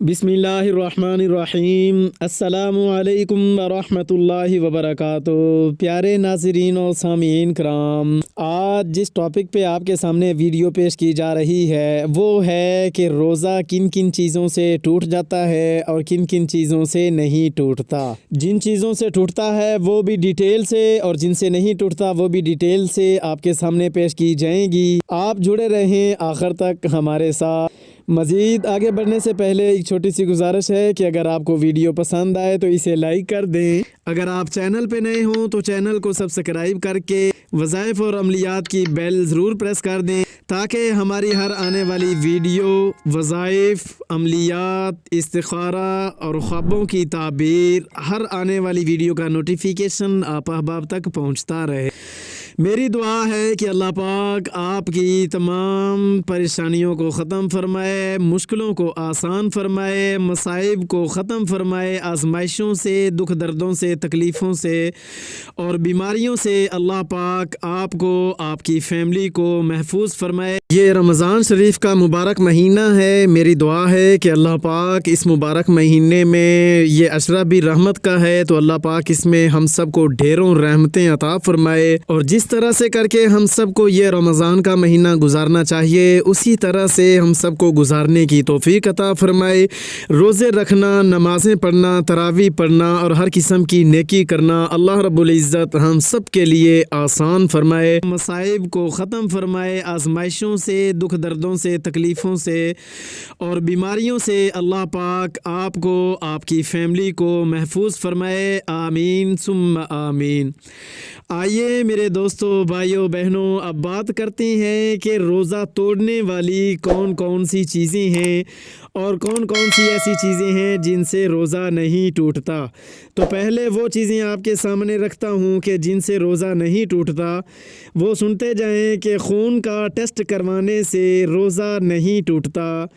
बिस्मिल्लाहिर्रहमानिर्रहीम। अस्सलामु अलैकुम वरहमतुल्लाहि वबरकातुहू। प्यारे नाज़रीन और सामीन कराम, आज जिस टॉपिक पे आपके सामने वीडियो पेश की जा रही है वो है कि रोज़ा किन किन चीज़ों से टूट जाता है और किन किन चीज़ों से नहीं टूटता। जिन चीज़ों से टूटता है वो भी डिटेल से और जिनसे नहीं टूटता वो भी डिटेल से आपके सामने पेश की जाएंगी। आप जुड़े रहें आखिर तक हमारे साथ। मज़ीद आगे बढ़ने से पहले एक छोटी सी गुजारिश है कि अगर आपको वीडियो पसंद आए तो इसे लाइक कर दें। अगर आप चैनल पे नए हों तो चैनल को सब्सक्राइब करके वज़ाइफ और अमलियात की बेल ज़रूर प्रेस कर दें ताकि हमारी हर आने वाली वीडियो वज़ाइफ, अमलियात, इस्तिखारा और ख्वाबों की ताबीर, हर आने वाली वीडियो का नोटिफिकेशन आप अहबाब तक पहुँचता रहे। मेरी दुआ है कि अल्लाह पाक आपकी तमाम परेशानियों को ख़त्म फरमाए, मुश्किलों को आसान फरमाए, मसाइब को ख़त्म फरमाए, आजमाइशों से, दुख दर्दों से, तकलीफ़ों से और बीमारियों से अल्लाह पाक आपको, आपकी फ़ैमिली को महफूज फरमाए। ये रमज़ान शरीफ का मुबारक महीना है। मेरी दुआ है कि अल्लाह पाक इस मुबारक महीने में, ये अशरा भी रहमत का है, तो अल्लाह पाक इसमें हम सब को ढेरों रहमतें अता फरमाए और जिस तरह से करके हम सब को ये रमज़ान का महीना गुजारना चाहिए उसी तरह से हम सब को गुजारने की तौफीक अता फरमाए। रोज़े रखना, नमाज़ें पढ़ना, तरावी पढ़ना और हर किस्म की नेकी करना अल्लाह रब्बुल इज़्ज़त हम सब के लिए आसान फरमाए, मसाइब को ख़त्म फरमाए, आजमाइशों से, दुख दर्दों से, तकलीफ़ों से और बीमारियों से अल्लाह पाक आपको, आपकी फ़ैमिली को महफूज फरमाए। आमीन सुम्मा आमीन। आइए मेरे दोस्तों, भाइयों, बहनों, अब बात करते हैं कि रोज़ा तोड़ने वाली कौन कौन सी चीज़ें हैं और कौन कौन सी ऐसी चीज़ें हैं जिनसे रोज़ा नहीं टूटता। तो पहले वो चीज़ें आपके सामने रखता हूँ कि जिनसे रोज़ा नहीं टूटता। वो सुनते जाएं कि खून का टेस्ट करवाने से रोज़ा नहीं टूटता,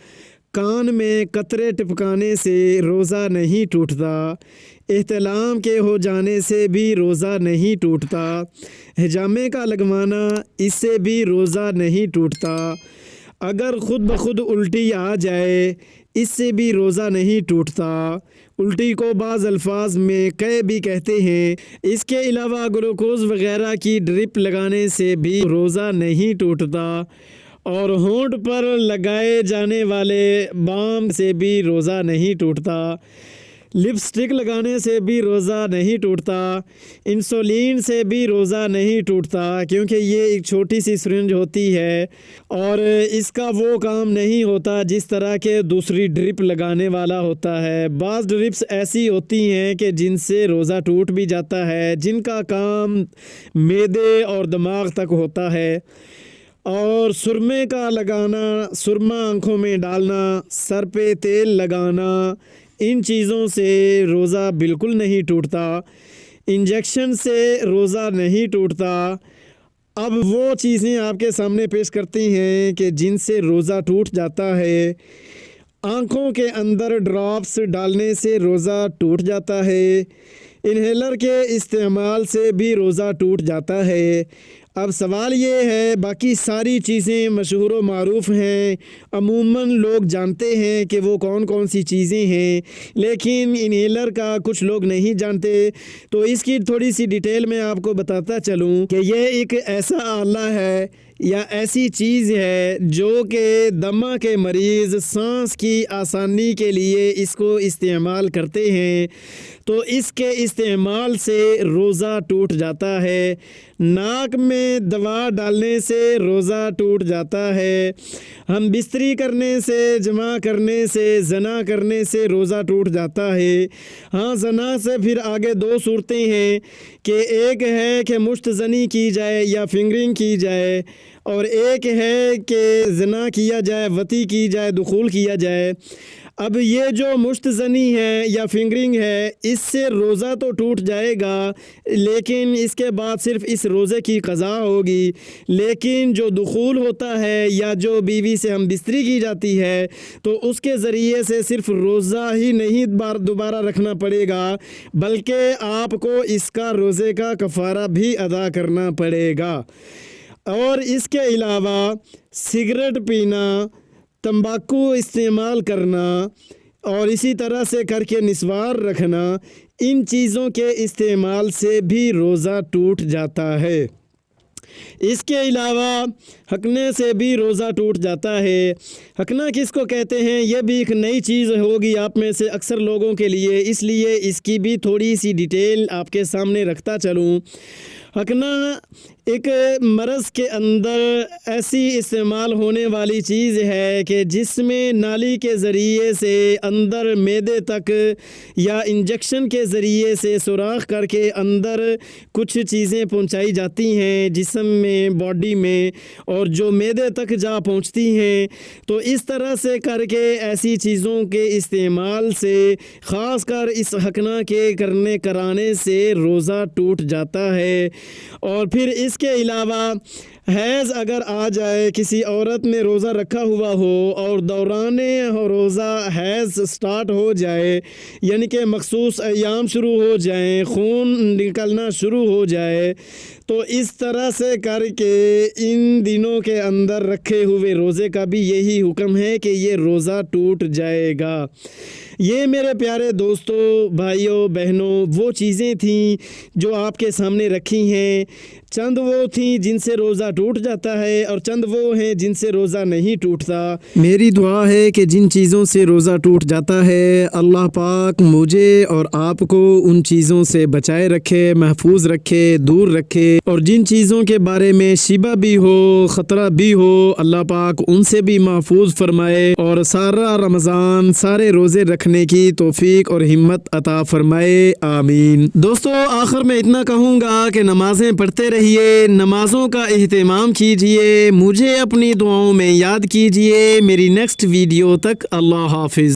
कान में कतरे टिपकाने से रोज़ा नहीं टूटता, एहतलाम के हो जाने से भी रोज़ा नहीं टूटता, हिजामे का लगवाना इससे भी रोज़ा नहीं टूटता, अगर ख़ुद ब खुद उल्टी आ जाए इससे भी रोज़ा नहीं टूटता। उल्टी को बाज़ अल्फाज में कै भी कहते हैं। इसके अलावा ग्लूकोज़ वग़ैरह की ड्रिप लगाने से भी रोज़ा नहीं टूटता और होंठ पर लगाए जाने वाले बाम से भी रोज़ा नहीं टूटता, लिपस्टिक लगाने से भी रोज़ा नहीं टूटता, इंसुलिन से भी रोज़ा नहीं टूटता क्योंकि ये एक छोटी सी सिरिंज होती है और इसका वो काम नहीं होता जिस तरह के दूसरी ड्रिप लगाने वाला होता है। बाज़ ड्रिप्स ऐसी होती हैं कि जिनसे रोज़ा टूट भी जाता है, जिनका काम मैदे और दिमाग तक होता है। और सुरमे का लगाना, सुरमा आँखों में डालना, सर पे तेल लगाना, इन चीज़ों से रोज़ा बिल्कुल नहीं टूटता। इंजेक्शन से रोज़ा नहीं टूटता। अब वो चीज़ें आपके सामने पेश करते हैं कि जिनसे रोज़ा टूट जाता है। आँखों के अंदर ड्रॉप्स डालने से रोज़ा टूट जाता है। इन्हेलर के इस्तेमाल से भी रोज़ा टूट जाता है। अब सवाल ये है, बाकी सारी चीज़ें मशहूर व मारूफ़ हैं, अमूमन लोग जानते हैं कि वो कौन कौन सी चीज़ें हैं, लेकिन इन्हेलर का कुछ लोग नहीं जानते। तो इसकी थोड़ी सी डिटेल में आपको बताता चलूँ कि ये एक ऐसा आला है या ऐसी चीज़ है जो कि दमा के मरीज़ सांस की आसानी के लिए इसको इस्तेमाल करते हैं। तो इसके इस्तेमाल से रोज़ा टूट जाता है। नाक में दवा डालने से रोज़ा टूट जाता है। हम बिस्तरी करने से, जमा करने से, जना करने से रोज़ा टूट जाता है। हाँ, जना से फिर आगे दो सूरतें हैं कि एक है कि मुश्तज़नी की जाए या फिंगरिंग की जाए और एक है कि जना किया जाए, वती की जाए, दुखूल किया जाए। अब ये जो मुश्तज़नी है या फिंगरिंग है, इससे रोज़ा तो टूट जाएगा, लेकिन इसके बाद सिर्फ़ इस रोज़े की क़ज़ा होगी। लेकिन जो दुखूल होता है या जो बीवी से हम बिस्तरी की जाती है तो उसके ज़रिए से सिर्फ़ रोज़ा ही नहीं दोबारा रखना पड़ेगा, बल्कि आपको इसका रोज़े का कफ़ारा भी अदा करना पड़ेगा। और इसके अलावा सिगरेट पीना, तंबाकू इस्तेमाल करना, اور اسی طرح سے کر کے نسوار رکھنا، ان چیزوں کے استعمال سے بھی روزہ ٹوٹ جاتا ہے۔ اس کے علاوہ ہکنے سے بھی روزہ ٹوٹ جاتا ہے۔ ہکنا کس کو کہتے ہیں، یہ بھی ایک نئی چیز ہوگی آپ میں سے اکثر لوگوں کے لیے، اس لیے اس کی بھی تھوڑی سی ڈیٹیل آپ کے سامنے رکھتا چلوں۔ ہکنا ایک مرض کے اندر ایسی استعمال ہونے والی چیز ہے کہ جس میں نالی کے ذریعے سے اندر معدے تک یا انجیکشن کے ذریعے سے سوراخ کر کے اندر کچھ چیزیں پہنچائی جاتی ہیں جسم میں، باڈی میں، اور جو معدے تک جا پہنچتی ہیں۔ تو اس طرح سے کر کے ایسی چیزوں کے استعمال سے، خاص کر اس ہکنا کے کرانے سے روزہ ٹوٹ جاتا ہے۔ اور پھر اس کے علاوہ حیض اگر آ جائے، کسی عورت نے روزہ رکھا ہوا ہو اور دوران روزہ حیض سٹارٹ ہو جائے، یعنی کہ مخصوص ایام شروع ہو جائیں، خون نکلنا شروع ہو جائے، تو اس طرح سے کر کے ان دنوں کے اندر رکھے ہوئے روزے کا بھی یہی حکم ہے کہ یہ روزہ ٹوٹ جائے گا۔ یہ میرے پیارے دوستوں، بھائیوں، بہنوں، وہ چیزیں تھیں جو آپ کے سامنے رکھی ہیں۔ چند وہ تھیں جن سے روزہ ٹوٹ جاتا ہے اور چند وہ ہیں جن سے روزہ نہیں ٹوٹتا۔ میری دعا ہے کہ جن چیزوں سے روزہ ٹوٹ جاتا ہے، اللہ پاک مجھے اور آپ کو ان چیزوں سے بچائے رکھے، محفوظ رکھے، دور رکھے، اور جن چیزوں کے بارے میں شبہ بھی ہو، خطرہ بھی ہو، اللہ پاک ان سے بھی محفوظ فرمائے اور سارا رمضان، سارے روزے رکھنے کی توفیق اور ہمت عطا فرمائے، آمین۔ دوستو، آخر میں اتنا کہوں گا کہ نمازیں پڑھتے رہیے، نمازوں کا اہتمام کیجئے، مجھے اپنی دعاؤں میں یاد کیجئے۔ میری نیکسٹ ویڈیو تک اللہ حافظ۔